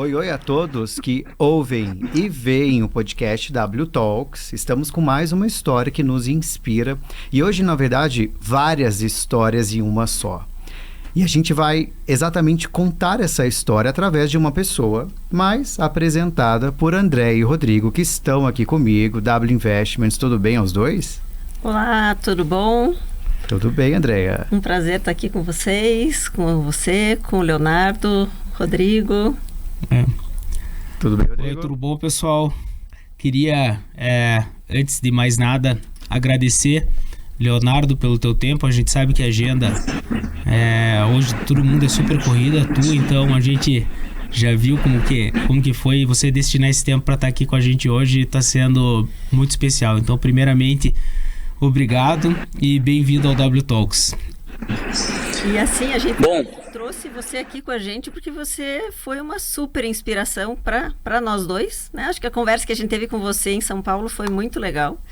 Oi, oi a todos que ouvem e veem o podcast W Talks. Estamos com mais uma história que nos inspira. E hoje, na verdade, várias histórias em uma só. E a gente vai exatamente contar essa história através de uma pessoa, mas apresentada por André e Rodrigo, que estão aqui comigo, W Investments. Tudo bem aos dois? Olá, tudo bom? Tudo bem, Andréia. Um prazer estar aqui com vocês, com você, com o Leonardo, Rodrigo. Tudo bem, Rodrigo? Oi, tudo bom, pessoal? Queria, antes de mais nada, agradecer, Leonardo, pelo teu tempo. A gente sabe que a agenda, hoje todo mundo é super corrida, então a gente já viu como que foi você destinar esse tempo para estar aqui com a gente hoje. Está sendo muito especial. Então, primeiramente, obrigado e bem-vindo ao W Talks. E assim, a gente trouxe você aqui com a gente porque você foi uma super inspiração para nós dois, né? Acho que a conversa que a gente teve com você em São Paulo foi muito legal.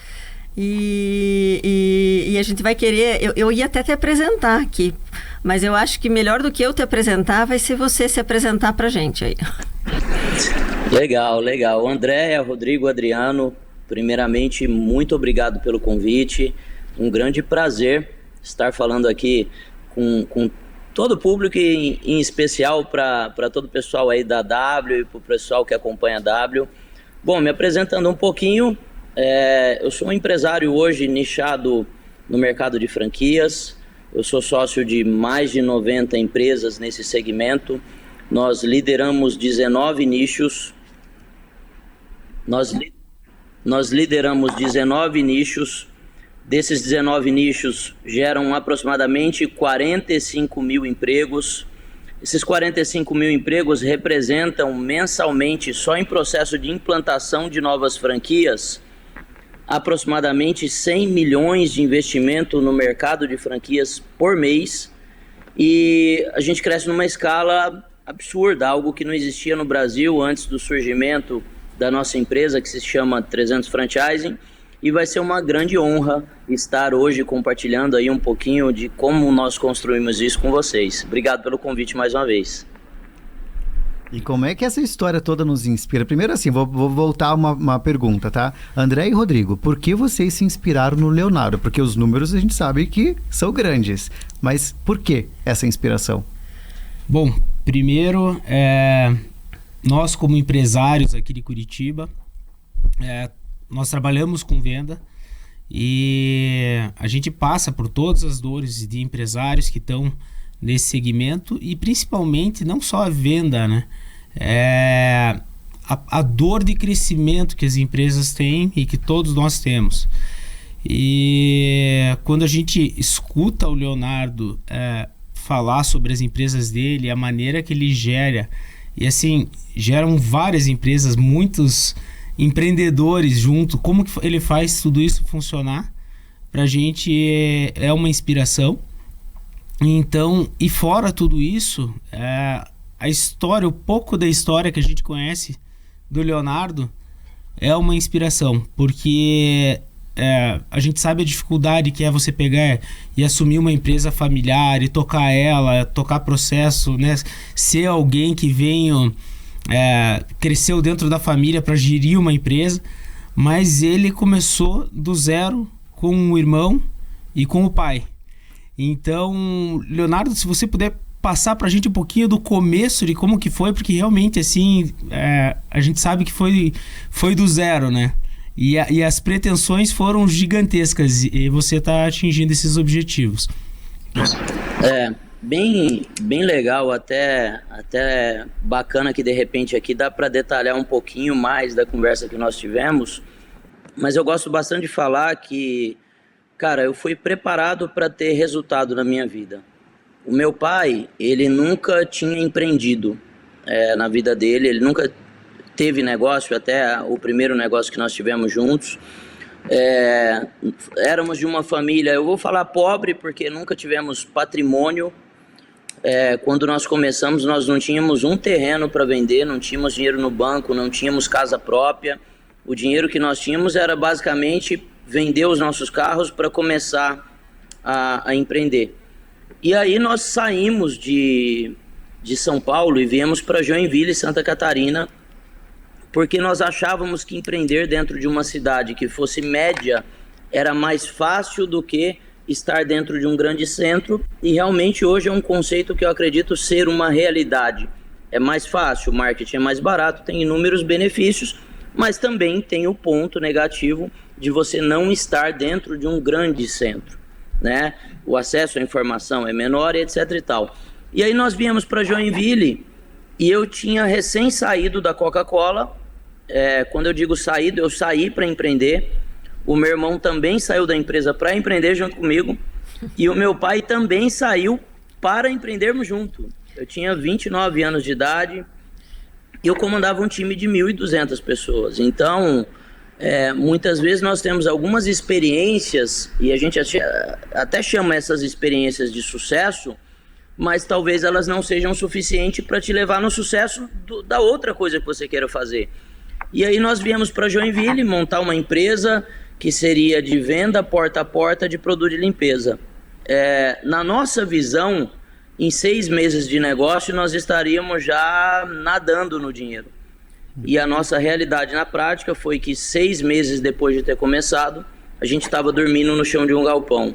E a gente vai querer... Eu ia até te apresentar aqui, mas eu acho que melhor do que eu te apresentar vai ser você se apresentar pra gente aí. Legal. Andréia, Rodrigo, Adriano, primeiramente, muito obrigado pelo convite. Um grande prazer estar falando aqui com todo o público e em especial para todo o pessoal aí da W e para o pessoal que acompanha a W. Bom, me apresentando um pouquinho, eu sou um empresário hoje nichado no mercado de franquias. Eu sou sócio de mais de 90 empresas nesse segmento. Nós lideramos 19 nichos. Nós lideramos 19 nichos. Desses 19 nichos geram aproximadamente 45 mil empregos. Esses 45 mil empregos representam mensalmente, só em processo de implantação de novas franquias, aproximadamente 100 milhões de investimento no mercado de franquias por mês. E a gente cresce numa escala absurda, algo que não existia no Brasil antes do surgimento da nossa empresa, que se chama 300 Franchising. E vai ser uma grande honra estar hoje compartilhando aí um pouquinho de como nós construímos isso com vocês. Obrigado pelo convite mais uma vez. E como é que essa história toda nos inspira? Primeiro assim, vou voltar uma pergunta, tá? André e Rodrigo, por que vocês se inspiraram no Leonardo? Porque os números a gente sabe que são grandes, mas por que essa inspiração? Bom, primeiro, nós como empresários aqui de Curitiba, nós trabalhamos com venda e a gente passa por todas as dores de empresários que estão nesse segmento e principalmente não só a venda, né? A dor de crescimento que as empresas têm e que todos nós temos. E quando a gente escuta o Leonardo falar sobre as empresas dele, a maneira que ele gera, e assim, geram várias empresas, muitos empreendedores junto, como que ele faz tudo isso funcionar, pra gente é uma inspiração. Então, e fora tudo isso, a história, o pouco da história que a gente conhece do Leonardo é uma inspiração, porque a gente sabe a dificuldade que é você pegar e assumir uma empresa familiar e tocar ela, tocar processo, né? Ser alguém que cresceu dentro da família para gerir uma empresa, mas ele começou do zero com o irmão e com o pai. Então, Leonardo, se você puder passar para a gente um pouquinho do começo de como que foi, porque realmente assim, a gente sabe que foi do zero, né? E as pretensões foram gigantescas e você está atingindo esses objetivos. Bem legal, até bacana que de repente aqui dá para detalhar um pouquinho mais da conversa que nós tivemos, mas eu gosto bastante de falar que, cara, eu fui preparado para ter resultado na minha vida. O meu pai, ele nunca tinha empreendido na vida dele, ele nunca teve negócio, até o primeiro negócio que nós tivemos juntos. Éramos de uma família, eu vou falar pobre porque nunca tivemos patrimônio. Quando nós começamos, nós não tínhamos um terreno para vender, não tínhamos dinheiro no banco, não tínhamos casa própria. O dinheiro que nós tínhamos era basicamente vender os nossos carros para começar a empreender. E aí nós saímos de de São Paulo e viemos para Joinville, Santa Catarina, porque nós achávamos que empreender dentro de uma cidade que fosse média era mais fácil do que estar dentro de um grande centro, e realmente hoje é um conceito que eu acredito ser uma realidade. É mais fácil, o marketing é mais barato, tem inúmeros benefícios, mas também tem o ponto negativo de você não estar dentro de um grande centro, né? O acesso à informação é menor, etc e tal. E aí nós viemos para Joinville e eu tinha recém saído da Coca-Cola. Quando eu digo saído, eu saí para empreender. O meu irmão também saiu da empresa para empreender junto comigo. E o meu pai também saiu para empreendermos junto. Eu tinha 29 anos de idade e eu comandava um time de 1.200 pessoas. Então, muitas vezes nós temos algumas experiências, e a gente até chama essas experiências de sucesso, mas talvez elas não sejam suficientes para te levar no sucesso da outra coisa que você queira fazer. E aí nós viemos para Joinville montar uma empresa que seria de venda porta a porta de produto de limpeza. Na nossa visão, em 6 meses de negócio, nós estaríamos já nadando no dinheiro. E a nossa realidade na prática foi que 6 meses depois de ter começado, a gente estava dormindo no chão de um galpão.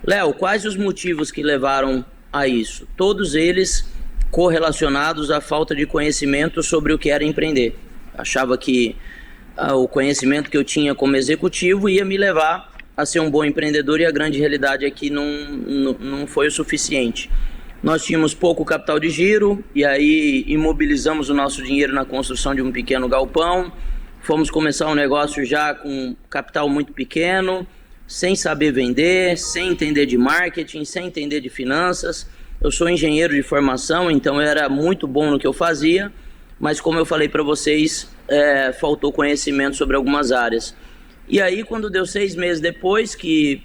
Léo, quais os motivos que levaram a isso? Todos eles correlacionados à falta de conhecimento sobre o que era empreender. Achava que o conhecimento que eu tinha como executivo ia me levar a ser um bom empreendedor, e a grande realidade é que não foi o suficiente. Nós tínhamos pouco capital de giro, e aí imobilizamos o nosso dinheiro na construção de um pequeno galpão. Fomos começar um negócio já com capital muito pequeno, sem saber vender, sem entender de marketing, sem entender de finanças. Eu sou engenheiro de formação, então eu era muito bom no que eu fazia, mas como eu falei para vocês, faltou conhecimento sobre algumas áreas. E aí, quando deu 6 meses depois que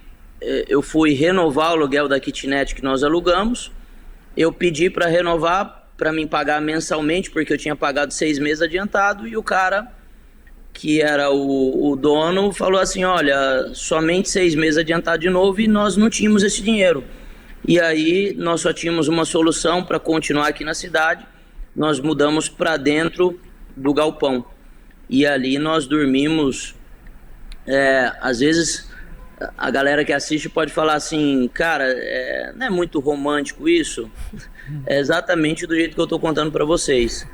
eu fui renovar o aluguel da kitnet que nós alugamos, eu pedi para renovar, para me pagar mensalmente, porque eu tinha pagado 6 meses adiantado, e o cara, que era o dono, falou assim, olha, somente 6 meses adiantado de novo, e nós não tínhamos esse dinheiro. E aí nós só tínhamos uma solução para continuar aqui na cidade. Nós mudamos para dentro do galpão, e ali nós dormimos. Às vezes a galera que assiste pode falar assim, cara, não é muito romântico isso? É exatamente do jeito que eu estou contando para vocês.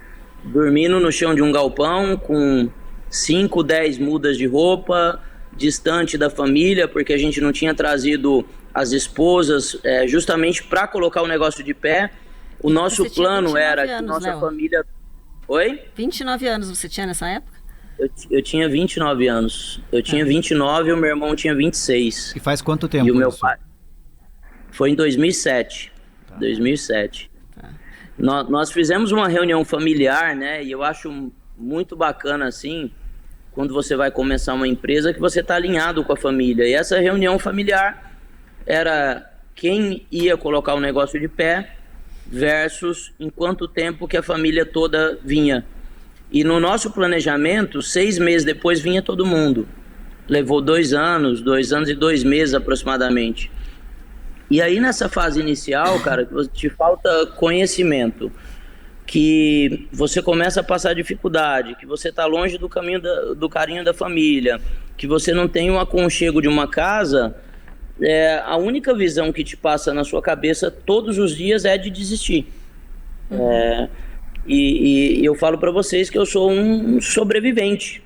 Dormindo no chão de um galpão com 5, 10 mudas de roupa, distante da família, porque a gente não tinha trazido as esposas justamente para colocar o negócio de pé. O nosso plano era que nossa família... Oi? 29 anos você tinha nessa época? Eu tinha 29 anos. Eu tinha 29 e o meu irmão tinha 26. E faz quanto tempo E o meu isso? pai... Foi em 2007. Tá. 2007. Tá. Nós fizemos uma reunião familiar, né? E eu acho muito bacana, assim, quando você vai começar uma empresa, que você está alinhado com a família. E essa reunião familiar era quem ia colocar o negócio de pé versus em quanto tempo que a família toda vinha. E no nosso planejamento, 6 meses depois vinha todo mundo. Levou 2 anos e 2 meses aproximadamente. E aí nessa fase inicial, cara, te falta conhecimento, que você começa a passar dificuldade, que você está longe do caminho do carinho da família, que você não tem um aconchego de uma casa, a única visão que te passa na sua cabeça todos os dias é de desistir. E eu falo para vocês que eu sou um sobrevivente.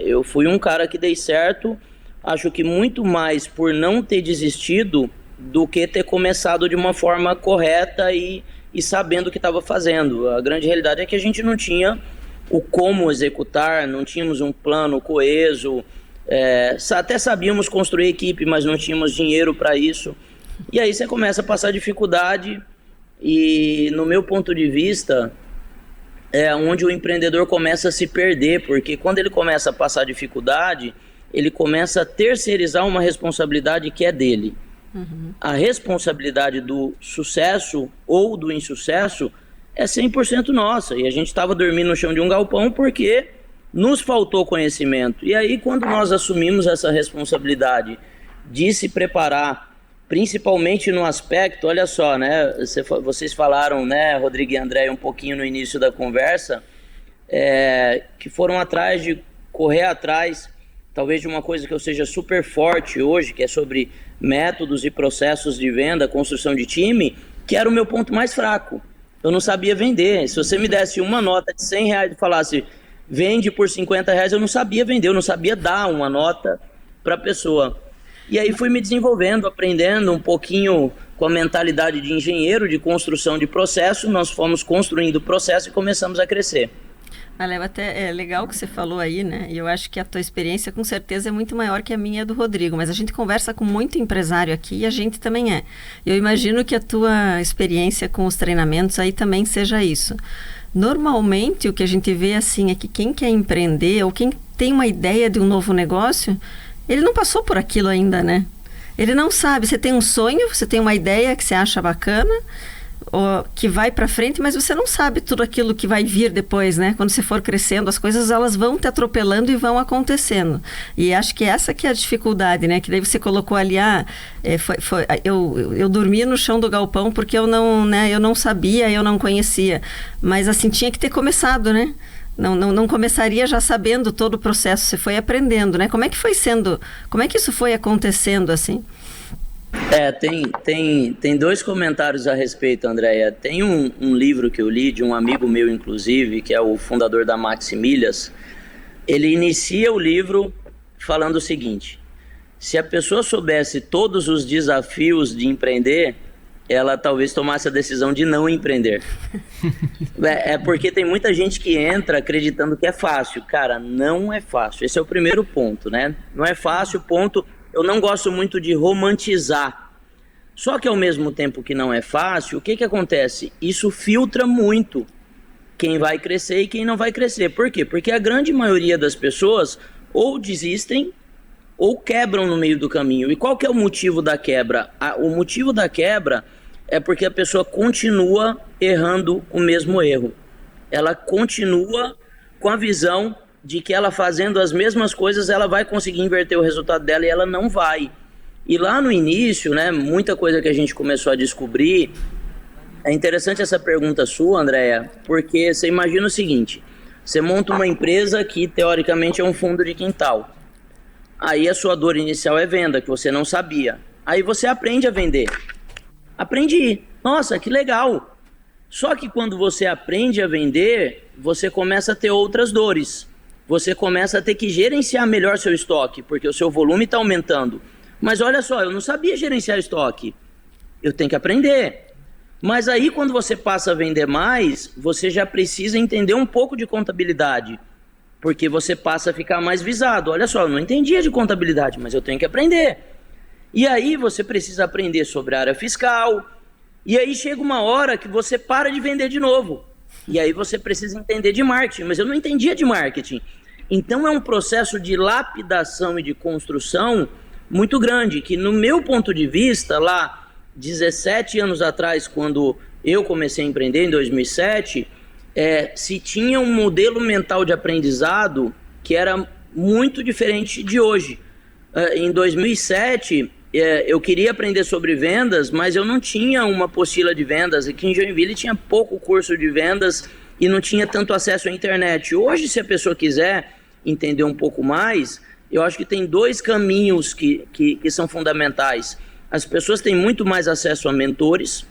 Eu fui um cara que dei certo, acho que muito mais por não ter desistido do que ter começado de uma forma correta e sabendo o que estava fazendo. A grande realidade é que a gente não tinha o como executar, não tínhamos um plano coeso, até sabíamos construir equipe, mas não tínhamos dinheiro para isso. E aí você começa a passar dificuldade, e no meu ponto de vista... onde o empreendedor começa a se perder, porque quando ele começa a passar dificuldade, ele começa a terceirizar uma responsabilidade que é dele. A responsabilidade do sucesso ou do insucesso é 100% nossa, e a gente estava dormindo no chão de um galpão porque nos faltou conhecimento. E aí, quando nós assumimos essa responsabilidade de se preparar principalmente no aspecto, olha só, né? Vocês falaram, né, Rodrigo e André, um pouquinho no início da conversa, que foram correr atrás, talvez de uma coisa que eu seja super forte hoje, que é sobre métodos e processos de venda, construção de time, que era o meu ponto mais fraco. Eu não sabia vender. Se você me desse uma nota de R$100 e falasse, vende por R$50, eu não sabia vender, eu não sabia dar uma nota para a pessoa. E aí fui me desenvolvendo, aprendendo um pouquinho com a mentalidade de engenheiro, de construção de processo, nós fomos construindo o processo e começamos a crescer. Léo, até é legal o que você falou aí, né? E eu acho que a tua experiência com certeza é muito maior que a minha e a do Rodrigo, mas a gente conversa com muito empresário aqui e a gente também é. Eu imagino que a tua experiência com os treinamentos aí também seja isso. Normalmente o que a gente vê assim é que quem quer empreender ou quem tem uma ideia de um novo negócio, ele não passou por aquilo ainda, né? Ele não sabe. Você tem um sonho, você tem uma ideia que você acha bacana, ou que vai para frente, mas você não sabe tudo aquilo que vai vir depois, né? Quando você for crescendo, as coisas elas vão te atropelando e vão acontecendo. E acho que essa que é a dificuldade, né? Que daí você colocou ali, eu dormi no chão do galpão porque eu não sabia, eu não conhecia. Mas assim, tinha que ter começado, né? Não começaria já sabendo todo o processo, você foi aprendendo, né? Como é que isso foi acontecendo assim? Tem dois comentários a respeito, Andréia. Tem um livro que eu li de um amigo meu, inclusive, que é o fundador da Maximilhas. Ele inicia o livro falando o seguinte: se a pessoa soubesse todos os desafios de empreender, ela talvez tomasse a decisão de não empreender. Porque tem muita gente que entra acreditando que é fácil. Cara, não é fácil. Esse é o primeiro ponto, né? Não é fácil, ponto. Eu não gosto muito de romantizar. Só que ao mesmo tempo que não é fácil, o que acontece? Isso filtra muito quem vai crescer e quem não vai crescer. Por quê? Porque a grande maioria das pessoas ou desistem ou quebram no meio do caminho. E qual que é o motivo da quebra? O motivo da quebra é porque a pessoa continua errando o mesmo erro. Ela continua com a visão de que ela fazendo as mesmas coisas, ela vai conseguir inverter o resultado dela, e ela não vai. E lá no início, né, muita coisa que a gente começou a descobrir. É interessante essa pergunta sua, Andréia, porque você imagina o seguinte: você monta uma empresa que teoricamente é um fundo de quintal. Aí a sua dor inicial é venda, que você não sabia. Aí você aprende a vender. Aprendi. Nossa, que legal. Só que quando você aprende a vender, você começa a ter outras dores. Você começa a ter que gerenciar melhor seu estoque, porque o seu volume está aumentando. Mas olha só, eu não sabia gerenciar estoque. Eu tenho que aprender. Mas aí quando você passa a vender mais, você já precisa entender um pouco de contabilidade, porque você passa a ficar mais visado. Olha só, eu não entendia de contabilidade, mas eu tenho que aprender. E aí você precisa aprender sobre a área fiscal, e aí chega uma hora que você para de vender de novo. E aí você precisa entender de marketing, mas eu não entendia de marketing. Então é um processo de lapidação e de construção muito grande, que no meu ponto de vista, lá 17 anos atrás, quando eu comecei a empreender, em 2007, se tinha um modelo mental de aprendizado que era muito diferente de hoje. Em 2007, eu queria aprender sobre vendas, mas eu não tinha uma apostila de vendas. Aqui em Joinville tinha pouco curso de vendas e não tinha tanto acesso à internet. Hoje, se a pessoa quiser entender um pouco mais, eu acho que tem dois caminhos que são fundamentais. As pessoas têm muito mais acesso a mentores.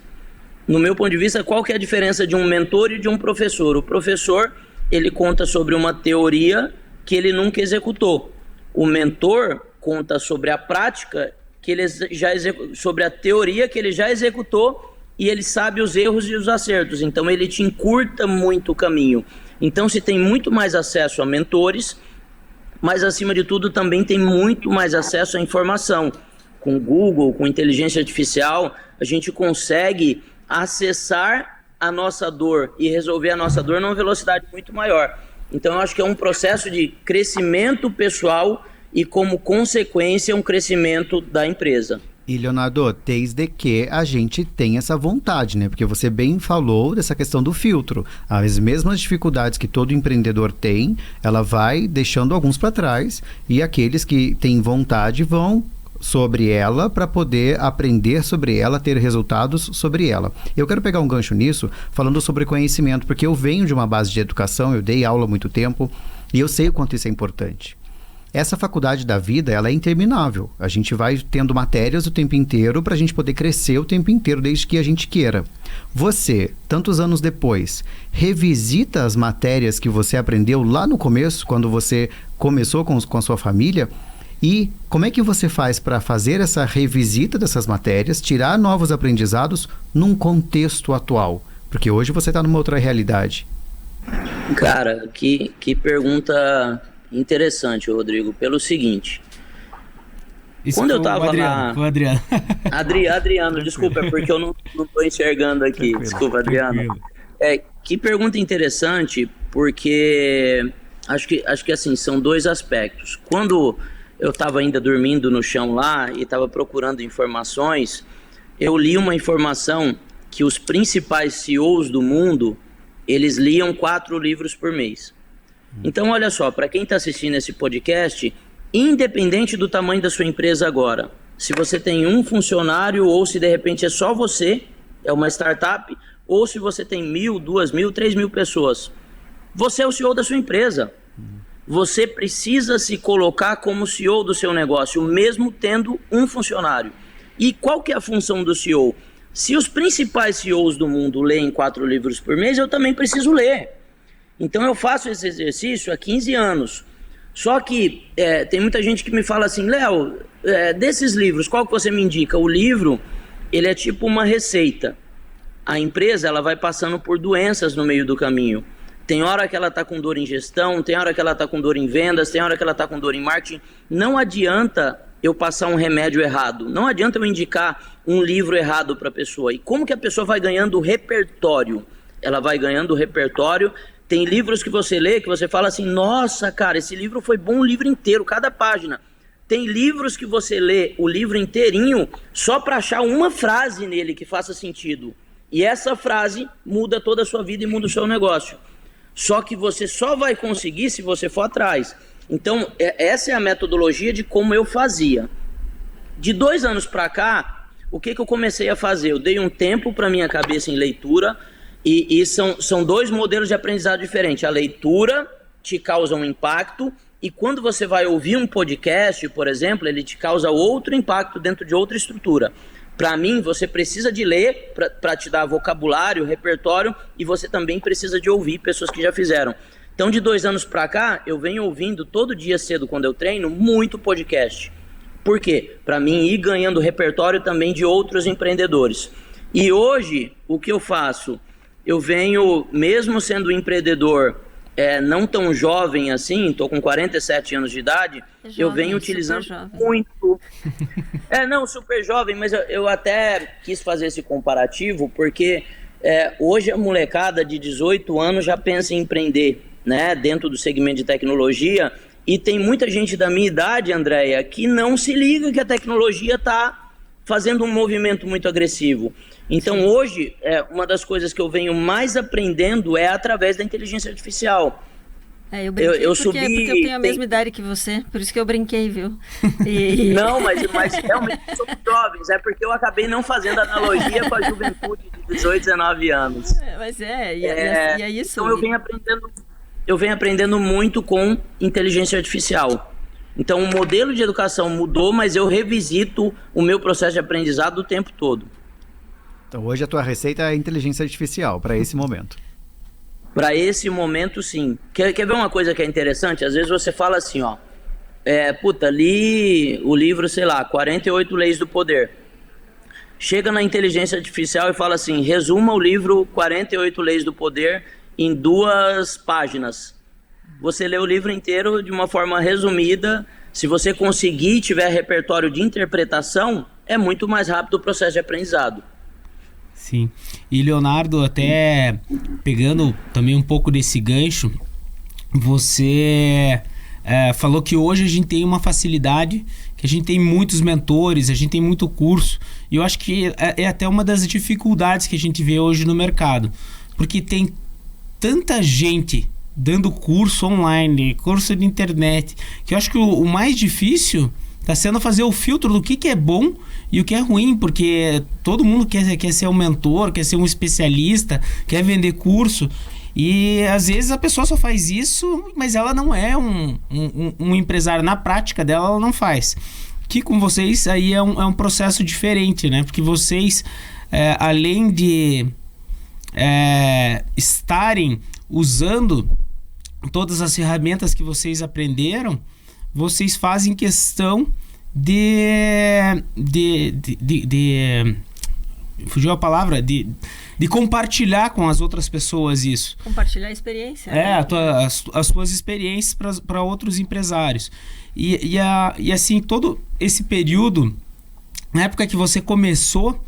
No meu ponto de vista, qual que é a diferença de um mentor e de um professor? O professor, ele conta sobre uma teoria que ele nunca executou. O mentor conta sobre a prática que ele sobre a teoria que ele já executou, e ele sabe os erros e os acertos. Então ele te encurta muito o caminho. Então se tem muito mais acesso a mentores, mas acima de tudo também tem muito mais acesso à informação. Com o Google, com inteligência artificial, a gente consegue acessar a nossa dor e resolver a nossa dor numa velocidade muito maior. Então eu acho que é um processo de crescimento pessoal e, como consequência, um crescimento da empresa. E, Leonardo, desde que a gente tem essa vontade, né? Porque você bem falou dessa questão do filtro. As mesmas dificuldades que todo empreendedor tem, ela vai deixando alguns para trás, e aqueles que têm vontade vão sobre ela para poder aprender sobre ela, ter resultados sobre ela. Eu quero pegar um gancho nisso, falando sobre conhecimento, porque eu venho de uma base de educação, eu dei aula há muito tempo e eu sei o quanto isso é importante. Essa faculdade da vida, ela é interminável. A gente vai tendo matérias o tempo inteiro para a gente poder crescer o tempo inteiro, desde que a gente queira. Você, tantos anos depois, revisita as matérias que você aprendeu lá no começo, quando você começou com a sua família, e como é que você faz para fazer essa revisita dessas matérias, tirar novos aprendizados num contexto atual? Porque hoje você está numa outra realidade. Cara, que pergunta interessante, Rodrigo, pelo seguinte. Isso quando eu tava o Adriano. Adriano, desculpa, é porque eu não tô enxergando aqui. Tranquilo, desculpa, Adriano. Que pergunta interessante, porque acho que assim, são dois aspectos. Quando eu estava ainda dormindo no chão lá e estava procurando informações, eu li uma informação que os principais CEOs do mundo, eles liam 4 livros por mês. Então, olha só, para quem está assistindo esse podcast, independente do tamanho da sua empresa agora, se você tem um funcionário ou se de repente é só você, é uma startup, ou se você tem 1.000, 2.000, 3.000 pessoas, você é o CEO da sua empresa. Você precisa se colocar como CEO do seu negócio, mesmo tendo um funcionário. E qual que é a função do CEO? Se os principais CEOs do mundo leem 4 livros por mês, eu também preciso ler. Então eu faço esse exercício há 15 anos. Só que tem muita gente que me fala assim, Léo, desses livros, qual que você me indica? O livro, ele é tipo uma receita. A empresa, ela vai passando por doenças no meio do caminho. Tem hora que ela está com dor em gestão, tem hora que ela está com dor em vendas, tem hora que ela está com dor em marketing. Não adianta eu passar um remédio errado. Não adianta eu indicar um livro errado para a pessoa. E como que a pessoa vai ganhando repertório? Ela vai ganhando repertório. Tem livros que você lê que você fala assim, nossa, cara, esse livro foi bom o livro inteiro, cada página. Tem livros que você lê o livro inteirinho só para achar uma frase nele que faça sentido. E essa frase muda toda a sua vida e muda o seu negócio. Só que você só vai conseguir se você for atrás. Então, essa é a metodologia de como eu fazia. De 2 anos para cá, o que eu comecei a fazer? Eu dei um tempo para minha cabeça em leitura. E são 2 modelos de aprendizado diferentes. A leitura te causa um impacto e quando você vai ouvir um podcast, por exemplo, ele te causa outro impacto dentro de outra estrutura. Para mim, você precisa de ler para te dar vocabulário, repertório, e você também precisa de ouvir pessoas que já fizeram. Então, de 2 anos para cá, eu venho ouvindo todo dia cedo, quando eu treino, muito podcast. Por quê? Para mim ir ganhando repertório também de outros empreendedores. E hoje, o que eu faço? Eu venho, mesmo sendo empreendedor não tão jovem assim, estou com 47 anos de idade, jovem, eu venho utilizando muito... não, super jovem, mas eu até quis fazer esse comparativo, porque hoje a molecada de 18 anos já pensa em empreender, né, dentro do segmento de tecnologia, e tem muita gente da minha idade, Andréia, que não se liga que a tecnologia está fazendo um movimento muito agressivo. Então, hoje, uma das coisas que eu venho mais aprendendo é através da inteligência artificial. Eu brinquei porque eu tenho a mesma idade que você, por isso que eu brinquei, viu? Não, mas realmente somos jovens, é porque eu acabei não fazendo analogia com a juventude de 18, 19 anos. Mas é isso. Então, eu venho aprendendo muito com inteligência artificial. Então, o modelo de educação mudou, mas eu revisito o meu processo de aprendizado o tempo todo. Então, hoje a tua receita é a inteligência artificial, para esse momento. Para esse momento, sim. Quer ver uma coisa que é interessante? Às vezes você fala assim, ó, li o livro, sei lá, 48 Leis do Poder. Chega na inteligência artificial e fala assim, resuma o livro 48 Leis do Poder em 2 páginas. Você lê o livro inteiro de uma forma resumida. Se você conseguir e tiver repertório de interpretação, é muito mais rápido o processo de aprendizado. Sim. E Leonardo, até pegando também um pouco desse gancho, você falou que hoje a gente tem uma facilidade, que a gente tem muitos mentores, a gente tem muito curso, e eu acho que é até uma das dificuldades que a gente vê hoje no mercado, porque tem tanta gente dando curso online, curso de internet, que eu acho que o mais difícil Está sendo fazer o filtro do que é bom e o que é ruim, porque todo mundo quer ser um mentor, quer ser um especialista, quer vender curso. E às vezes a pessoa só faz isso, mas ela não é um empresário. Na prática dela, ela não faz. Que com vocês aí é um processo diferente, né? Porque vocês, além de estarem usando todas as ferramentas que vocês aprenderam, vocês fazem questão de fugiu a palavra, de compartilhar com as outras pessoas isso. Compartilhar a experiência. As suas experiências para outros empresários. E assim, todo esse período, na época que você começou,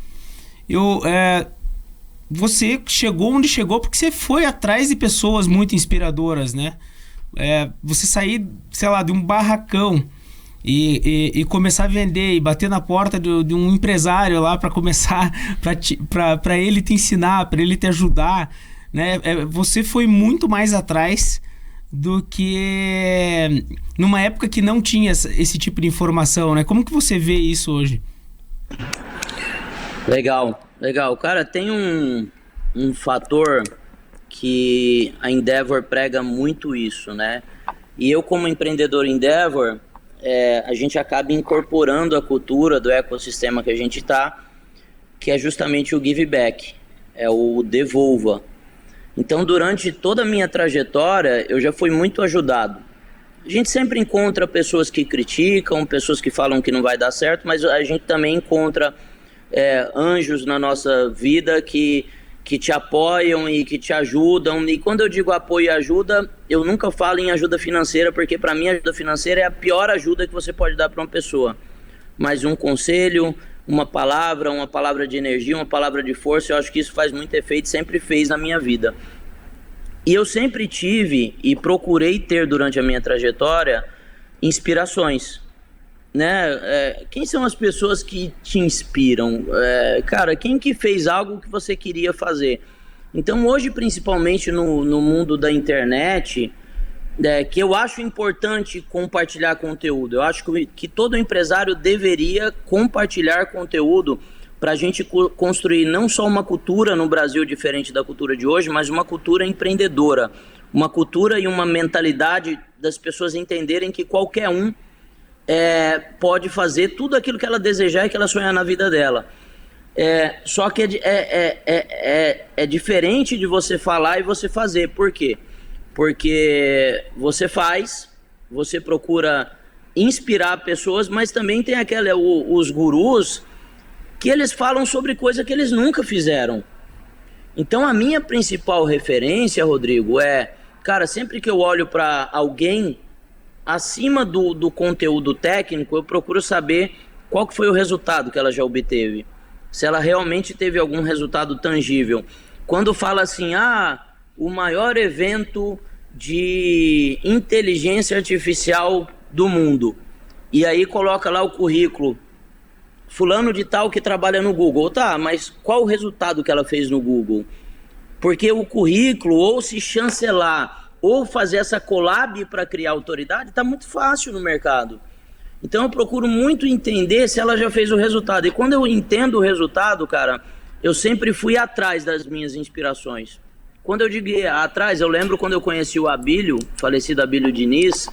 você chegou onde chegou porque você foi atrás de pessoas muito inspiradoras, né? Você sair, sei lá, de um barracão e começar a vender e bater na porta de um empresário lá para começar, para ele te ensinar, para ele te ajudar, né? Você foi muito mais atrás do que numa época que não tinha esse tipo de informação, né? Como que você vê isso hoje? Legal. Cara, tem um fator que a Endeavor prega muito isso, né? E eu, como empreendedor Endeavor, a gente acaba incorporando a cultura do ecossistema que a gente está, que é justamente o give back, é o devolva. Então, durante toda a minha trajetória, eu já fui muito ajudado. A gente sempre encontra pessoas que criticam, pessoas que falam que não vai dar certo, mas a gente também encontra anjos na nossa vida que te apoiam e que te ajudam. E quando eu digo apoio e ajuda, eu nunca falo em ajuda financeira, porque para mim a ajuda financeira é a pior ajuda que você pode dar para uma pessoa. Mas um conselho, uma palavra de energia, uma palavra de força, eu acho que isso faz muito efeito, sempre fez na minha vida. E eu sempre tive e procurei ter durante a minha trajetória inspirações, né? Quem são as pessoas que te inspiram? Cara, quem que fez algo que você queria fazer? Então hoje, principalmente no mundo da internet, que eu acho importante compartilhar conteúdo. Eu acho que todo empresário deveria compartilhar conteúdo para a gente construir não só uma cultura no Brasil diferente da cultura de hoje, mas uma cultura empreendedora, uma cultura e uma mentalidade das pessoas entenderem que qualquer um pode fazer tudo aquilo que ela desejar e que ela sonhar na vida dela. Só que é diferente de você falar e você fazer. Por quê? Porque você faz, você procura inspirar pessoas, mas também tem os gurus que eles falam sobre coisa que eles nunca fizeram. Então a minha principal referência, Rodrigo, cara, sempre que eu olho para alguém acima do conteúdo técnico, eu procuro saber qual que foi o resultado que ela já obteve. Se ela realmente teve algum resultado tangível. Quando fala assim, o maior evento de inteligência artificial do mundo, e aí coloca lá o currículo, fulano de tal que trabalha no Google. Tá, mas qual o resultado que ela fez no Google? Porque o currículo, ou se chancelar, ou fazer essa collab para criar autoridade, está muito fácil no mercado. Então eu procuro muito entender se ela já fez o resultado. E quando eu entendo o resultado, cara, eu sempre fui atrás das minhas inspirações. Quando eu digo atrás, eu lembro quando eu conheci o Abílio, falecido Abílio Diniz,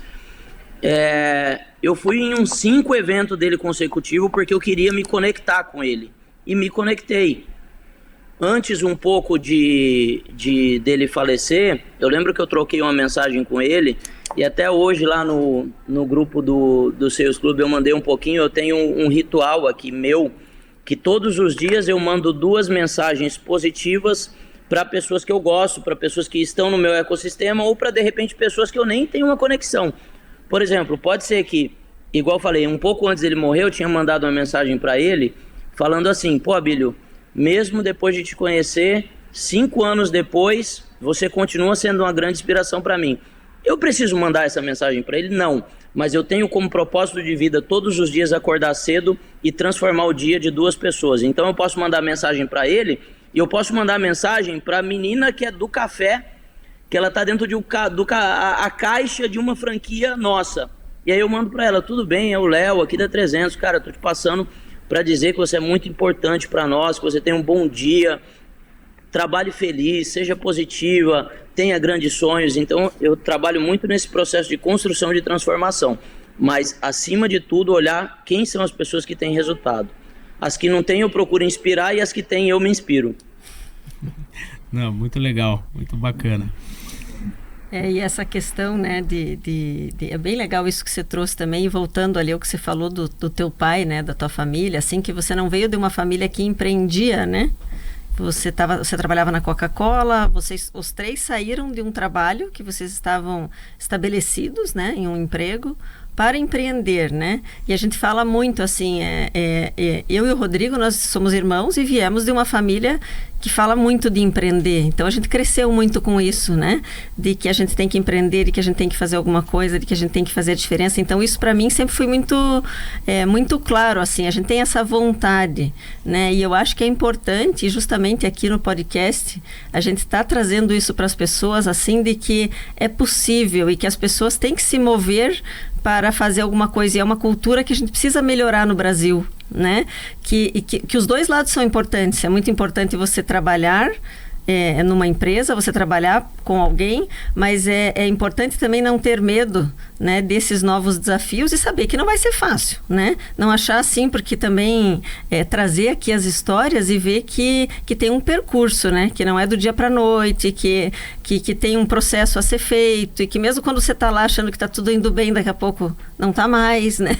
eu fui em uns 5 eventos dele consecutivos porque eu queria me conectar com ele. E me conectei. Antes um pouco dele falecer, eu lembro que eu troquei uma mensagem com ele, e até hoje lá no grupo do Sales Club eu mandei um pouquinho. Eu tenho um ritual aqui meu, que todos os dias eu mando 2 mensagens positivas para pessoas que eu gosto, para pessoas que estão no meu ecossistema, ou para de repente pessoas que eu nem tenho uma conexão. Por exemplo, pode ser que, igual eu falei, um pouco antes dele morrer, eu tinha mandado uma mensagem para ele, falando assim: pô, Abílio, mesmo depois de te conhecer, 5 anos depois, você continua sendo uma grande inspiração para mim. Eu preciso mandar essa mensagem para ele? Não. Mas eu tenho como propósito de vida todos os dias acordar cedo e transformar o dia de 2 pessoas. Então eu posso mandar mensagem para ele, e eu posso mandar mensagem para a menina que é do café, que ela está dentro de a caixa de uma franquia nossa. E aí eu mando para ela, tudo bem, é o Léo aqui da 300, cara, eu tô te passando para dizer que você é muito importante para nós, que você tem um bom dia, trabalhe feliz, seja positiva, tenha grandes sonhos. Então eu trabalho muito nesse processo de construção de transformação, mas acima de tudo olhar quem são as pessoas que têm resultado. As que não têm eu procuro inspirar e as que têm eu me inspiro. Não, muito legal, muito bacana. E essa questão, né, é bem legal isso que você trouxe também, e voltando ali ao que você falou do teu pai, né, da tua família, assim, que você não veio de uma família que empreendia, né? Você trabalhava na Coca-Cola, vocês, os três saíram de um trabalho que vocês estavam estabelecidos, né, em um emprego, para empreender, né? E a gente fala muito assim, eu e o Rodrigo, nós somos irmãos e viemos de uma família que fala muito de empreender. Então a gente cresceu muito com isso, né? De que a gente tem que empreender, de que a gente tem que fazer alguma coisa, de que a gente tem que fazer a diferença. Então isso para mim sempre foi muito claro, assim, a gente tem essa vontade, né? E eu acho que é importante, e justamente aqui no podcast, a gente está trazendo isso para as pessoas, assim, de que é possível e que as pessoas têm que se mover para fazer alguma coisa, e é uma cultura que a gente precisa melhorar no Brasil, né? Que os dois lados são importantes. É muito importante você trabalhar numa empresa, você trabalhar com alguém, mas é importante também não ter medo, né, desses novos desafios e saber que não vai ser fácil, né? Não achar assim, porque também trazer aqui as histórias e ver que tem um percurso, né? Que não é do dia para a noite, que tem um processo a ser feito, e que mesmo quando você está lá achando que está tudo indo bem, daqui a pouco não está mais, né?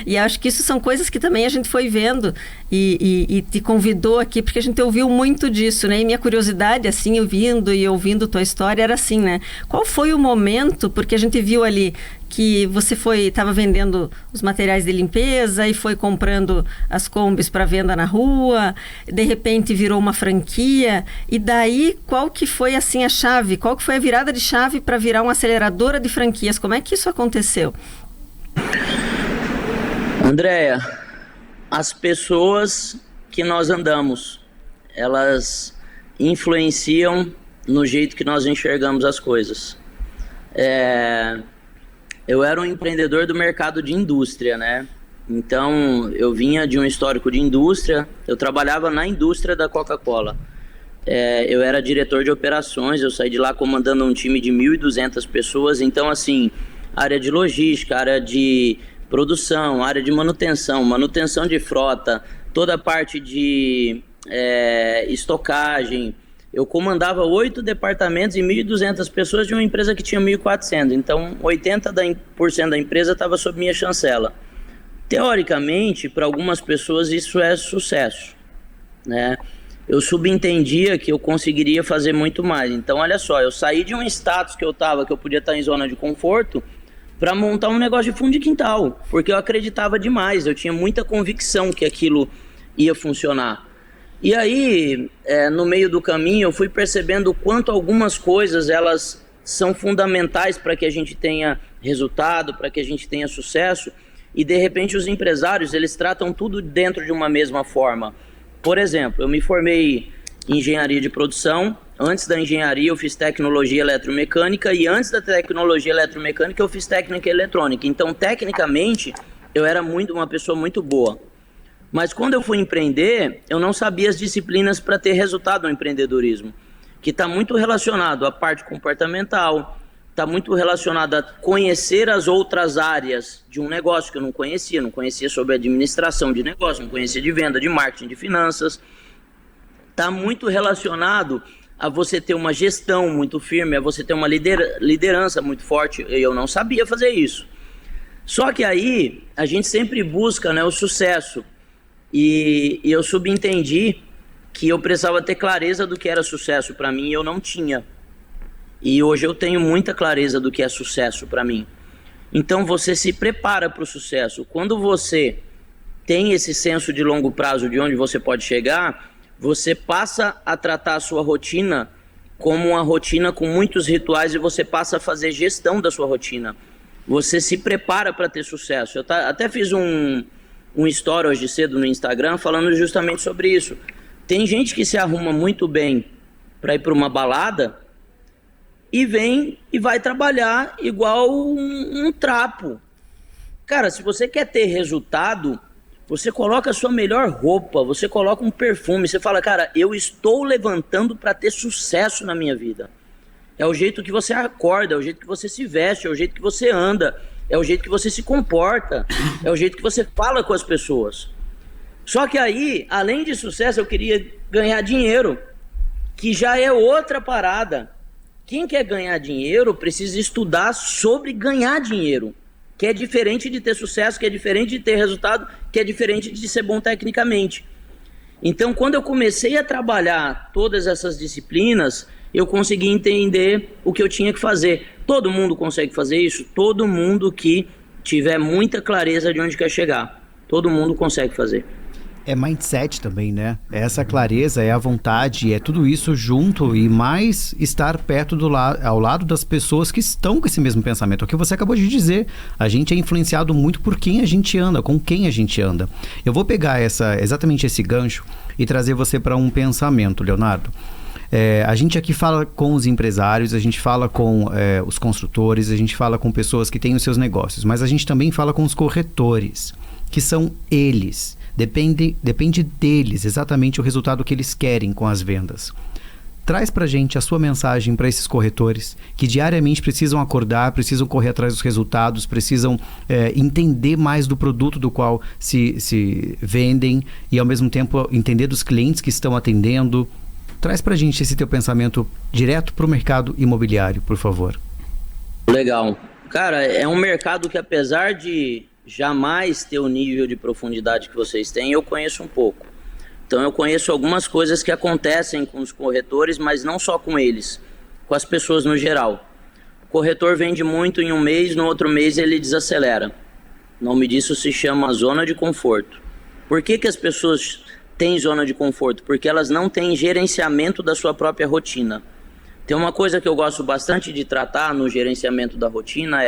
E acho que isso são coisas que também a gente foi vendo e te convidou aqui, porque a gente ouviu muito disso, né? E minha curiosidade, assim, ouvindo tua história, era assim, né? Qual foi o momento, porque a gente viu ali que você estava vendendo os materiais de limpeza e foi comprando as combis para venda na rua, de repente virou uma franquia, e daí qual que foi assim a chave, qual que foi a virada de chave para virar uma aceleradora de franquias? Como é que isso aconteceu? Andréia, as pessoas que nós andamos, elas influenciam no jeito que nós enxergamos as coisas. Eu era um empreendedor do mercado de indústria, né? Então, eu vinha de um histórico de indústria, eu trabalhava na indústria da Coca-Cola. Eu era diretor de operações, eu saí de lá comandando um time de 1.200 pessoas. Então, assim, área de logística, área de produção, área de manutenção de frota, toda a parte de estocagem. Eu comandava 8 departamentos e 1.200 pessoas de uma empresa que tinha 1.400. Então, 80% da empresa estava sob minha chancela. Teoricamente, para algumas pessoas isso é sucesso, né? Eu subentendia que eu conseguiria fazer muito mais. Então, olha só, eu saí de um status que eu podia estar em zona de conforto, para montar um negócio de fundo de quintal, porque eu acreditava demais, eu tinha muita convicção que aquilo ia funcionar. E aí, no meio do caminho, eu fui percebendo o quanto algumas coisas, elas são fundamentais para que a gente tenha resultado, para que a gente tenha sucesso, e de repente os empresários, eles tratam tudo dentro de uma mesma forma. Por exemplo, eu me formei em engenharia de produção, antes da engenharia eu fiz tecnologia eletromecânica, e antes da tecnologia eletromecânica eu fiz técnica eletrônica. Então, tecnicamente, eu era uma pessoa muito boa. Mas quando eu fui empreender, eu não sabia as disciplinas para ter resultado no empreendedorismo, que está muito relacionado à parte comportamental, está muito relacionado a conhecer as outras áreas de um negócio que eu não conhecia sobre administração de negócio, não conhecia de venda, de marketing, de finanças. Está muito relacionado a você ter uma gestão muito firme, a você ter uma liderança muito forte, e eu não sabia fazer isso. Só que aí a gente sempre busca, né, o sucesso. E eu subentendi que eu precisava ter clareza do que era sucesso para mim, e eu não tinha. E hoje eu tenho muita clareza do que é sucesso para mim. Então você se prepara para o sucesso. Quando você tem esse senso de longo prazo de onde você pode chegar, você passa a tratar a sua rotina como uma rotina com muitos rituais, e você passa a fazer gestão da sua rotina. Você se prepara para ter sucesso. Eu até fiz um story hoje cedo no Instagram falando justamente sobre isso. Tem gente que se arruma muito bem para ir para uma balada e vem e vai trabalhar igual um trapo. Cara, se você quer ter resultado, você coloca a sua melhor roupa, você coloca um perfume, você fala, cara, eu estou levantando para ter sucesso na minha vida. É o jeito que você acorda, é o jeito que você se veste, é o jeito que você anda, é o jeito que você se comporta, é o jeito que você fala com as pessoas. Só que aí, além de sucesso, eu queria ganhar dinheiro, que já é outra parada. Quem quer ganhar dinheiro precisa estudar sobre ganhar dinheiro, que é diferente de ter sucesso, que é diferente de ter resultado, que é diferente de ser bom tecnicamente. Então, quando eu comecei a trabalhar todas essas disciplinas, eu consegui entender o que eu tinha que fazer. Todo mundo consegue fazer isso? Todo mundo que tiver muita clareza de onde quer chegar. Todo mundo consegue fazer. É mindset também, né? É essa clareza, é a vontade, é tudo isso junto e mais estar perto ao lado das pessoas que estão com esse mesmo pensamento. É o que você acabou de dizer. A gente é influenciado muito por quem a gente anda, com quem a gente anda. Eu vou pegar exatamente esse gancho e trazer você para um pensamento, Leonardo. A gente aqui fala com os empresários, a gente fala com os construtores, a gente fala com pessoas que têm os seus negócios, mas a gente também fala com os corretores, que são eles. Depende deles exatamente o resultado que eles querem com as vendas. Traz pra gente a sua mensagem para esses corretores que diariamente precisam acordar, precisam correr atrás dos resultados, precisam entender mais do produto do qual se vendem e ao mesmo tempo entender dos clientes que estão atendendo. Traz pra gente esse teu pensamento direto pro mercado imobiliário, por favor. Legal. Cara, é um mercado que apesar de jamais ter o nível de profundidade que vocês têm, eu conheço um pouco. Então eu conheço algumas coisas que acontecem com os corretores, mas não só com eles, com as pessoas no geral. O corretor vende muito em um mês, no outro mês ele desacelera. O nome disso se chama zona de conforto. Por que as pessoas têm zona de conforto? Porque elas não têm gerenciamento da sua própria rotina. Tem uma coisa que eu gosto bastante de tratar no gerenciamento da rotina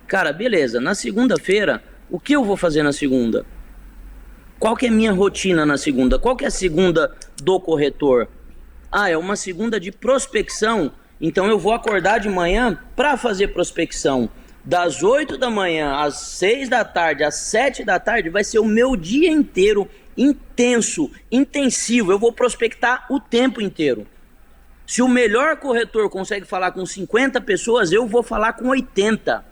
cara, beleza, na segunda-feira, o que eu vou fazer na segunda? Qual que é a minha rotina na segunda? Qual que é a segunda do corretor? É uma segunda de prospecção, então eu vou acordar de manhã para fazer prospecção. Das 8 da manhã às 6 da tarde, às 7 da tarde, vai ser o meu dia inteiro intenso, intensivo. Eu vou prospectar o tempo inteiro. Se o melhor corretor consegue falar com 50 pessoas, eu vou falar com 80.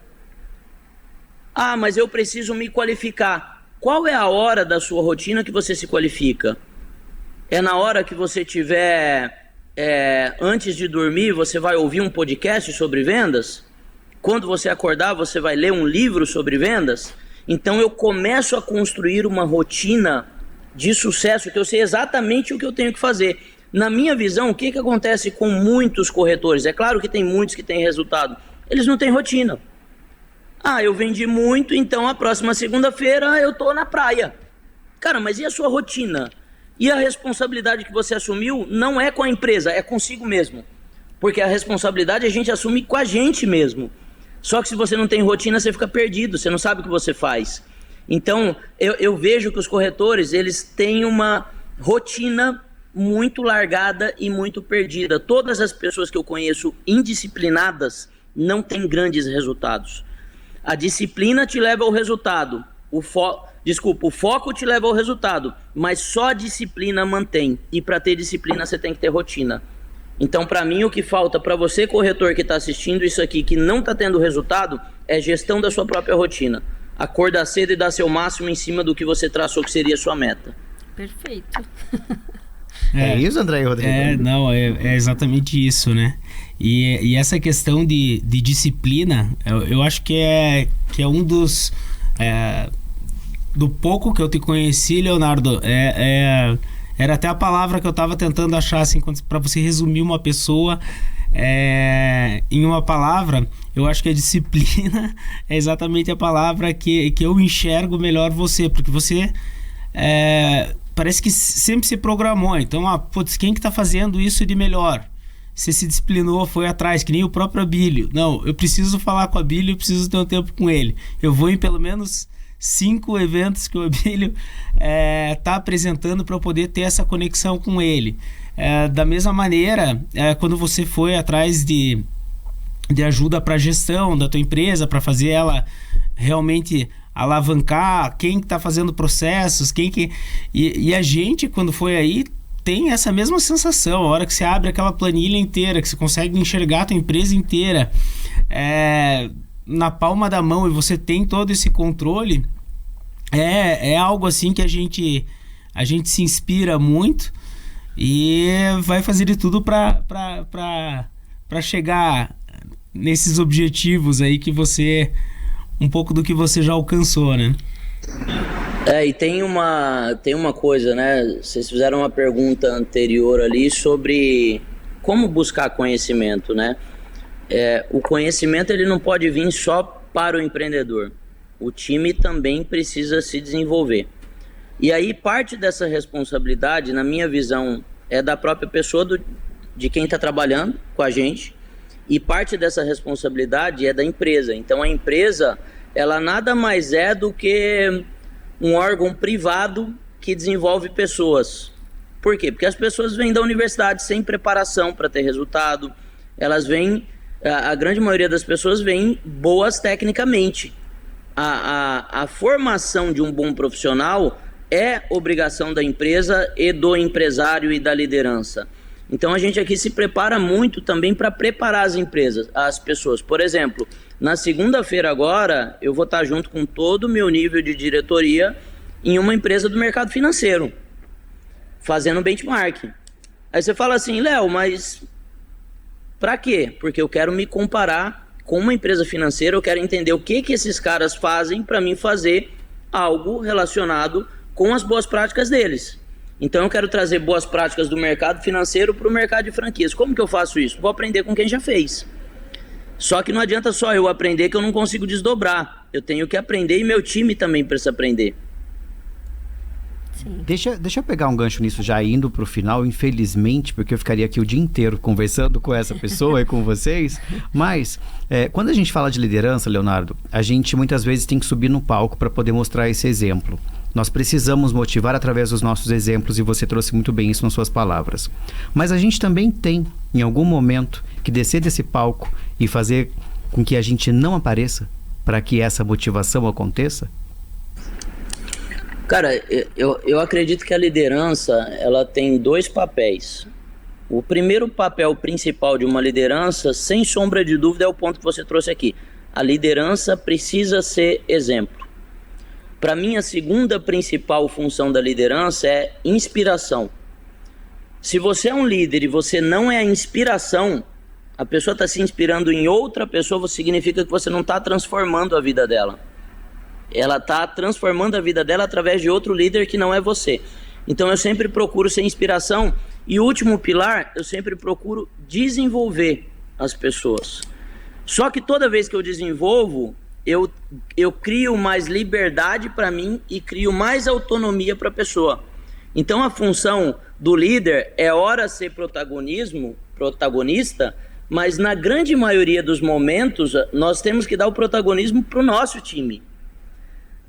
Mas eu preciso me qualificar. Qual é a hora da sua rotina que você se qualifica? É na hora que você tiver, antes de dormir, você vai ouvir um podcast sobre vendas? Quando você acordar, você vai ler um livro sobre vendas? Então eu começo a construir uma rotina de sucesso, que eu sei exatamente o que eu tenho que fazer. Na minha visão, o que acontece com muitos corretores? É claro que tem muitos que têm resultado. Eles não têm rotina. Eu vendi muito, então a próxima segunda-feira eu tô na praia. Cara, mas e a sua rotina? E a responsabilidade que você assumiu não é com a empresa, é consigo mesmo. Porque a responsabilidade a gente assume com a gente mesmo. Só que se você não tem rotina, você fica perdido, você não sabe o que você faz. Então, eu vejo que os corretores, eles têm uma rotina muito largada e muito perdida. Todas as pessoas que eu conheço indisciplinadas não têm grandes resultados. A disciplina te leva ao resultado. O foco te leva ao resultado, mas só a disciplina mantém. E para ter disciplina, você tem que ter rotina. Então, para mim, o que falta para você, corretor que está assistindo isso aqui, que não está tendo resultado, é gestão da sua própria rotina. Acordar cedo e dar seu máximo em cima do que você traçou que seria a sua meta. Perfeito. É isso, André e Rodrigo? É exatamente isso, né? E essa questão de disciplina, eu acho que é um dos... do pouco que eu te conheci, Leonardo, era até a palavra que eu estava tentando achar, assim, para você resumir uma pessoa em uma palavra. Eu acho que a disciplina é exatamente a palavra que eu enxergo melhor você, porque você... parece que sempre se programou. Então, quem que tá fazendo isso de melhor? Você se disciplinou, foi atrás, que nem o próprio Abílio. Não, eu preciso falar com o Abílio, eu preciso ter um tempo com ele. Eu vou em pelo menos 5 eventos que o Abílio tá apresentando para eu poder ter essa conexão com ele. Da mesma maneira, quando você foi atrás de ajuda para a gestão da tua empresa, para fazer ela realmente alavancar, quem está fazendo processos, e a gente, quando foi aí, tem essa mesma sensação. A hora que você abre aquela planilha inteira, que você consegue enxergar a tua empresa inteira na palma da mão, e você tem todo esse controle, é algo assim que a gente se inspira muito e vai fazer de tudo para chegar nesses objetivos aí que você, um pouco do que você já alcançou, né? E tem uma coisa, né? Vocês fizeram uma pergunta anterior ali sobre como buscar conhecimento, né? O conhecimento, ele não pode vir só para o empreendedor. O time também precisa se desenvolver. E aí parte dessa responsabilidade, na minha visão, é da própria pessoa, de quem está trabalhando com a gente, e parte dessa responsabilidade é da empresa. Então a empresa, ela nada mais é do que um órgão privado que desenvolve pessoas. Por quê? Porque as pessoas vêm da universidade sem preparação para ter resultado. Elas vêm, a grande maioria das pessoas vêm boas tecnicamente. A formação de um bom profissional é obrigação da empresa e do empresário e da liderança. Então a gente aqui se prepara muito também para preparar as pessoas. Por exemplo, na segunda-feira agora, eu vou estar junto com todo o meu nível de diretoria em uma empresa do mercado financeiro, fazendo benchmark. Aí você fala assim, Léo, mas para quê? Porque eu quero me comparar com uma empresa financeira, eu quero entender o que esses caras fazem para mim fazer algo relacionado com as boas práticas deles. Então eu quero trazer boas práticas do mercado financeiro para o mercado de franquias. Como que eu faço isso? Vou aprender com quem já fez. Só que não adianta só eu aprender, que eu não consigo desdobrar. Eu tenho que aprender e meu time também precisa aprender. Deixa eu pegar um gancho nisso, já indo para o final, infelizmente, porque eu ficaria aqui o dia inteiro conversando com essa pessoa e com vocês, mas quando a gente fala de liderança, Leonardo, a gente muitas vezes tem que subir no palco para poder mostrar esse exemplo. Nós precisamos motivar através dos nossos exemplos, e você trouxe muito bem isso nas suas palavras. Mas a gente também tem, em algum momento, que descer desse palco e fazer com que a gente não apareça para que essa motivação aconteça? Cara, eu acredito que a liderança, ela tem dois papéis. O primeiro papel principal de uma liderança, sem sombra de dúvida, é o ponto que você trouxe aqui. A liderança precisa ser exemplo. Para mim, a segunda principal função da liderança é inspiração. Se você é um líder e você não é a inspiração, a pessoa está se inspirando em outra pessoa, significa que você não está transformando a vida dela. Ela está transformando a vida dela através de outro líder que não é você. Então eu sempre procuro ser inspiração. E o último pilar, eu sempre procuro desenvolver as pessoas. Só que toda vez que eu desenvolvo, eu crio mais liberdade para mim e crio mais autonomia para a pessoa. Então a função do líder é ora ser protagonista, mas na grande maioria dos momentos nós temos que dar o protagonismo para o nosso time.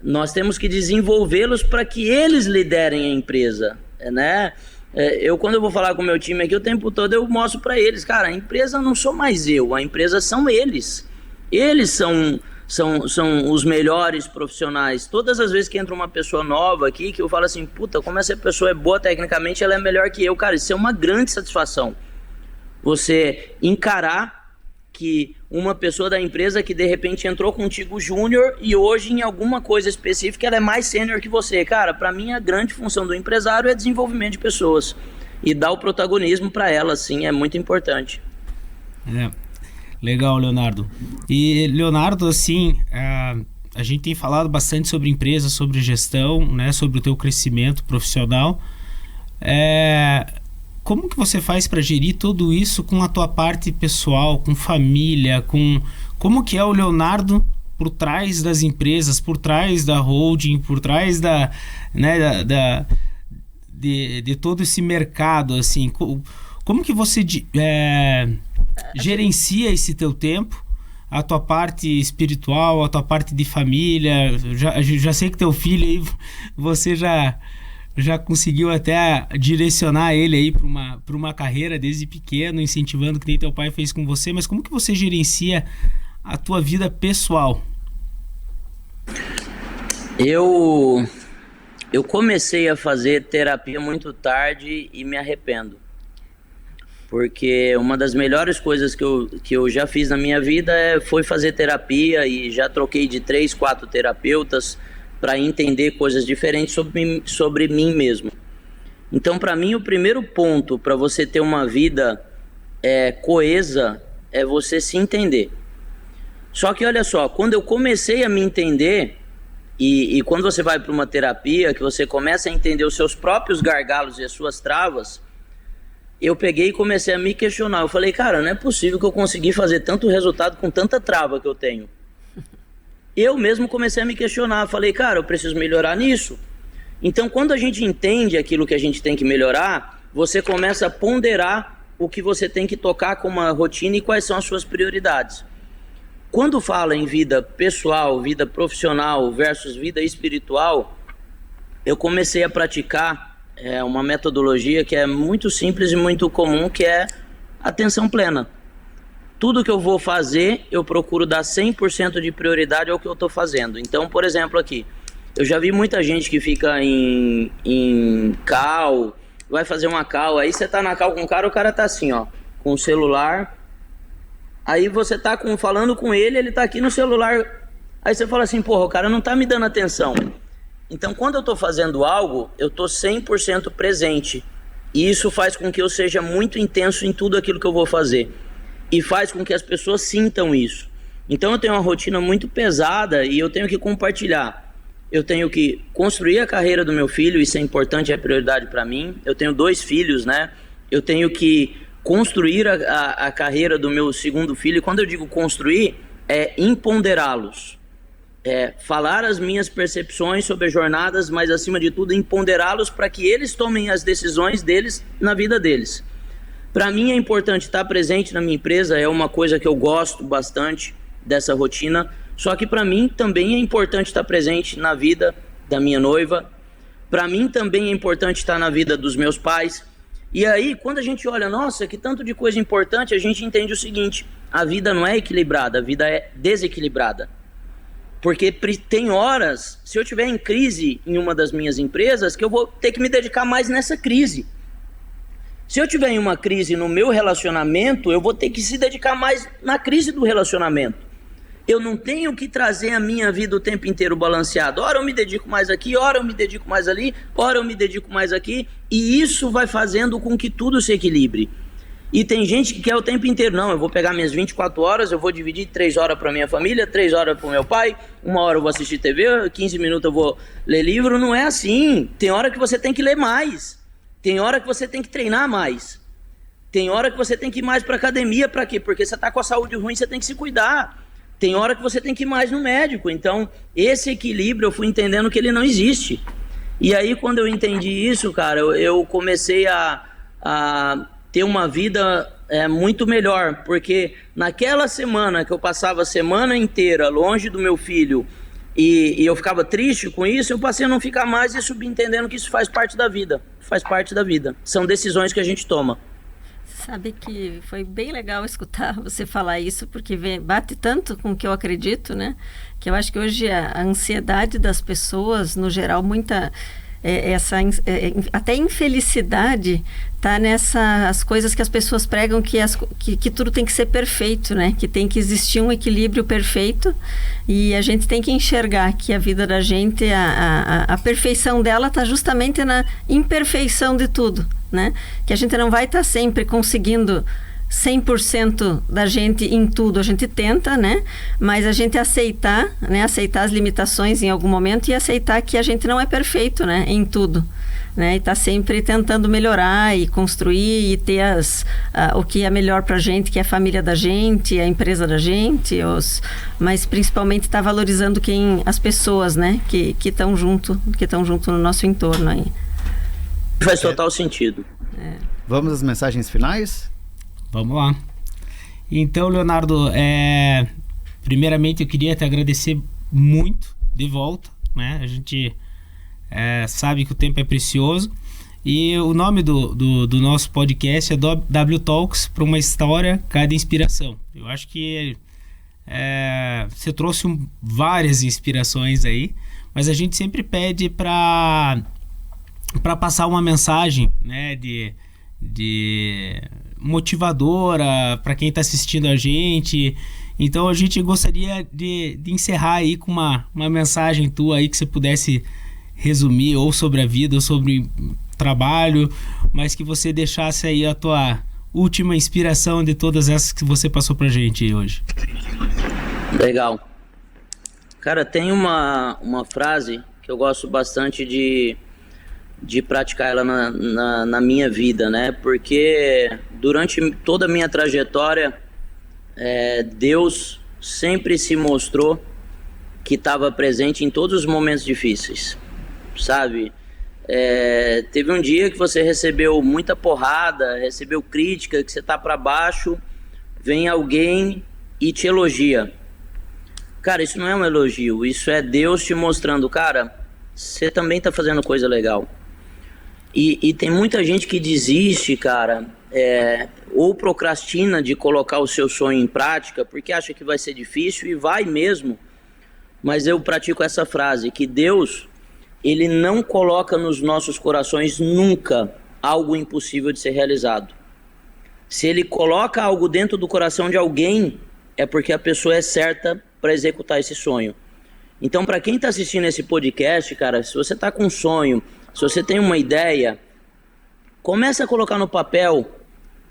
Nós temos que desenvolvê-los para que eles liderem a empresa, né? Quando eu vou falar com o meu time aqui, o tempo todo eu mostro para eles, cara, a empresa não sou mais eu, a empresa são eles. Eles são os melhores profissionais. Todas as vezes que entra uma pessoa nova aqui, que eu falo assim, puta, como essa pessoa é boa tecnicamente, ela é melhor que eu. Cara, isso é uma grande satisfação. Você encarar que uma pessoa da empresa que de repente entrou contigo júnior e hoje em alguma coisa específica ela é mais sênior que você. Cara, para mim a grande função do empresário é desenvolvimento de pessoas e dar o protagonismo para elas, sim, é muito importante. Legal, Leonardo. E Leonardo, assim, a gente tem falado bastante sobre empresa, sobre gestão, né, sobre o teu crescimento profissional. Como que você faz para gerir tudo isso com a tua parte pessoal, com família, como que é o Leonardo por trás das empresas, por trás da holding, por trás de todo esse mercado, assim, como que você gerencia esse teu tempo, a tua parte espiritual, a tua parte de família? Já sei que teu filho aí, você já conseguiu até direcionar ele aí para uma carreira desde pequeno, incentivando que nem teu pai fez com você, mas como que você gerencia a tua vida pessoal? Eu comecei a fazer terapia muito tarde e me arrependo. Porque uma das melhores coisas que eu já fiz na minha vida foi fazer terapia, e já troquei de 3, 4 terapeutas para entender coisas diferentes sobre mim mesmo. Então, para mim, o primeiro ponto para você ter uma vida coesa é você se entender. Só que olha só, quando eu comecei a me entender, e quando você vai para uma terapia, que você começa a entender os seus próprios gargalos e as suas travas, eu peguei e comecei a me questionar. Eu falei, cara, não é possível que eu consegui fazer tanto resultado com tanta trava que eu tenho. Eu mesmo comecei a me questionar. Falei, cara, eu preciso melhorar nisso. Então, quando a gente entende aquilo que a gente tem que melhorar, você começa a ponderar o que você tem que tocar como uma rotina e quais são as suas prioridades. Quando fala em vida pessoal, vida profissional versus vida espiritual, eu comecei a praticar uma metodologia que é muito simples e muito comum, que é atenção plena. Tudo que eu vou fazer, eu procuro dar 100% de prioridade ao que eu estou fazendo. Então, por exemplo, aqui, eu já vi muita gente que fica em call, vai fazer uma call, aí você tá na call com o cara tá assim, ó, com o celular, aí você tá falando com ele tá aqui no celular, aí você fala assim, porra, o cara não tá me dando atenção. Então, quando eu estou fazendo algo, eu estou 100% presente. E isso faz com que eu seja muito intenso em tudo aquilo que eu vou fazer. E faz com que as pessoas sintam isso. Então, eu tenho uma rotina muito pesada e eu tenho que compartilhar. Eu tenho que construir a carreira do meu filho, isso é importante, é prioridade para mim. Eu tenho 2 filhos, né? Eu tenho que construir a carreira do meu segundo filho. E quando eu digo construir, é empoderá-los. Falar as minhas percepções sobre as jornadas, mas acima de tudo empoderá-los para que eles tomem as decisões deles na vida deles. Para mim é importante estar presente na minha empresa, é uma coisa que eu gosto bastante dessa rotina, só que para mim também é importante estar presente na vida da minha noiva, para mim também é importante estar na vida dos meus pais. E aí, quando a gente olha, nossa, que tanto de coisa importante, a gente entende o seguinte, a vida não é equilibrada, a vida é desequilibrada. Porque tem horas, se eu estiver em crise em uma das minhas empresas, que eu vou ter que me dedicar mais nessa crise. Se eu tiver em uma crise no meu relacionamento, eu vou ter que se dedicar mais na crise do relacionamento. Eu não tenho que trazer a minha vida o tempo inteiro balanceada. Ora eu me dedico mais aqui, ora eu me dedico mais ali, ora eu me dedico mais aqui. E isso vai fazendo com que tudo se equilibre. E tem gente que quer o tempo inteiro. Não, eu vou pegar minhas 24 horas, eu vou dividir 3 horas para minha família, 3 horas para o meu pai, 1 hora eu vou assistir TV, 15 minutos eu vou ler livro. Não é assim. Tem hora que você tem que ler mais. Tem hora que você tem que treinar mais. Tem hora que você tem que ir mais para academia. Para quê? Porque você está com a saúde ruim, você tem que se cuidar. Tem hora que você tem que ir mais no médico. Então, esse equilíbrio eu fui entendendo que ele não existe. E aí, quando eu entendi isso, cara, eu comecei a ter uma vida muito melhor, porque naquela semana que eu passava a semana inteira longe do meu filho e eu ficava triste com isso, eu passei a não ficar mais e subentendendo que isso faz parte da vida, são decisões que a gente toma. Sabe que foi bem legal escutar você falar isso, porque bate tanto com o que eu acredito, né? Que eu acho que hoje a ansiedade das pessoas, no geral, até infelicidade está nessas coisas que as pessoas pregam que tudo tem que ser perfeito, né? Que tem que existir um equilíbrio perfeito e a gente tem que enxergar que a vida da gente, a perfeição dela está justamente na imperfeição de tudo, né? Que a gente não vai estar sempre conseguindo 100% da gente em tudo, a gente tenta, né? Mas a gente aceitar as limitações em algum momento e aceitar que a gente não é perfeito, né? Em tudo, né? E tá sempre tentando melhorar e construir e ter o que é melhor pra gente, que é a família da gente, a empresa da gente, mas principalmente tá valorizando as pessoas, né? Que estão junto no nosso entorno aí. Faz total sentido. Vamos às mensagens finais? Vamos lá. Então, Leonardo, primeiramente eu queria te agradecer muito de volta, né? A gente sabe que o tempo é precioso e o nome do nosso podcast é W Talks, para uma história, cada inspiração. Eu acho que você trouxe várias inspirações aí, mas a gente sempre pede para passar uma mensagem, né, de motivadora para quem está assistindo a gente. Então a gente gostaria de encerrar aí com uma mensagem tua aí que você pudesse resumir, ou sobre a vida, ou sobre trabalho, mas que você deixasse aí a tua última inspiração de todas essas que você passou pra gente hoje. Legal. Cara, tem uma frase que eu gosto bastante de praticar ela na minha vida, né? Porque durante toda a minha trajetória, Deus sempre se mostrou que estava presente em todos os momentos difíceis, sabe? Teve um dia que você recebeu muita porrada, recebeu crítica, que você tá para baixo, vem alguém e te elogia. Cara, isso não é um elogio, isso é Deus te mostrando, cara, você também tá fazendo coisa legal. E tem muita gente que desiste, cara, ou procrastina de colocar o seu sonho em prática, porque acha que vai ser difícil, e vai mesmo. Mas eu pratico essa frase, que Deus, Ele não coloca nos nossos corações nunca algo impossível de ser realizado. Se Ele coloca algo dentro do coração de alguém, é porque a pessoa é certa para executar esse sonho. Então, para quem está assistindo esse podcast, cara, se você está com um sonho, se você tem uma ideia, começa a colocar no papel.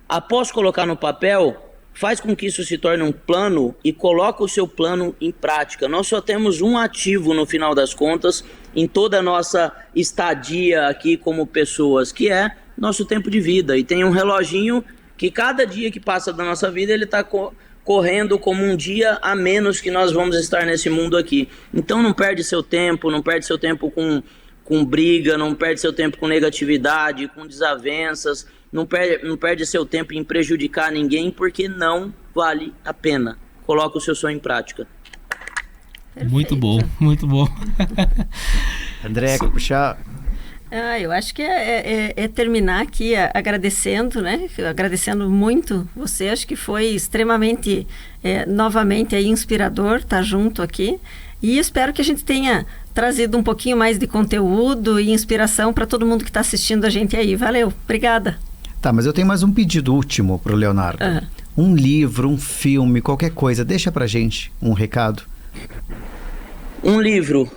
Após colocar no papel, faz com que isso se torne um plano e coloca o seu plano em prática. Nós só temos um ativo no final das contas em toda a nossa estadia aqui como pessoas, que é nosso tempo de vida. E tem um reloginho que cada dia que passa da nossa vida ele está correndo como um dia a menos que nós vamos estar nesse mundo aqui. Então não perde seu tempo, não perde seu tempo com briga, não perde seu tempo com negatividade, com desavenças, não perde seu tempo em prejudicar ninguém, porque não vale a pena. Coloca o seu sonho em prática. Perfeito. Muito bom, muito bom. André, quer puxar? Eu acho que é terminar aqui agradecendo, né? Agradecendo muito você. Acho que foi extremamente, novamente, aí, inspirador estar junto aqui. E espero que a gente tenha trazido um pouquinho mais de conteúdo e inspiração para todo mundo que está assistindo a gente aí. Valeu, obrigada. Tá, mas eu tenho mais um pedido último pro Leonardo. Um livro, um filme, qualquer coisa. Deixa pra gente um recado. Um livro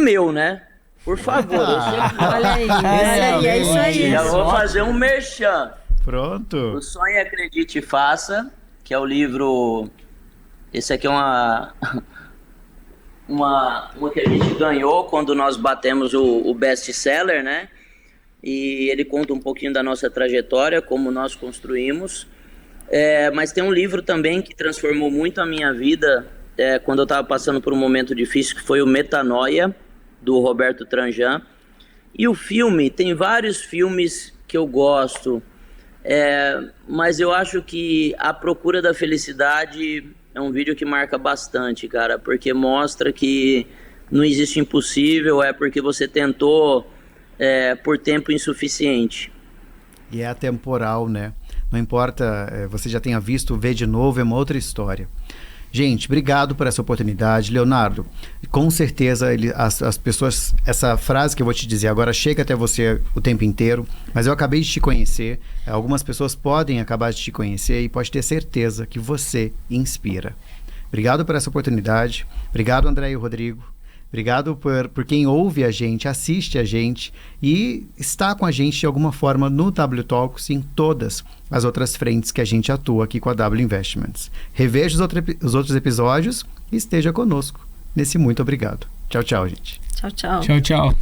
meu, né? Por favor. Olha aí, é isso aí. Já vou fazer um merchan. Pronto. O Sonhe, Acredite e Faça, que é o livro... Esse aqui é uma que a gente ganhou quando nós batemos o best-seller, né? E ele conta um pouquinho da nossa trajetória, como nós construímos. Mas tem um livro também que transformou muito a minha vida quando eu estava passando por um momento difícil, que foi o Metanoia, do Roberto Tranjan. E o filme, tem vários filmes que eu gosto, mas eu acho que A Procura da Felicidade é um vídeo que marca bastante, cara, porque mostra que não existe impossível, é porque você tentou por tempo insuficiente. E é atemporal, né? Não importa, você já tenha visto, ver de novo, é uma outra história. Gente, obrigado por essa oportunidade. Leonardo, com certeza as pessoas, essa frase que eu vou te dizer agora chega até você o tempo inteiro, mas eu acabei de te conhecer, algumas pessoas podem acabar de te conhecer e pode ter certeza que você inspira. Obrigado por essa oportunidade, obrigado André e Rodrigo, obrigado por quem ouve a gente, assiste a gente e está com a gente de alguma forma no W Talks em todas as outras frentes que a gente atua aqui com a W Investments. Reveja os outros episódios e esteja conosco nesse muito obrigado. Tchau, tchau, gente. Tchau, tchau. Tchau, tchau.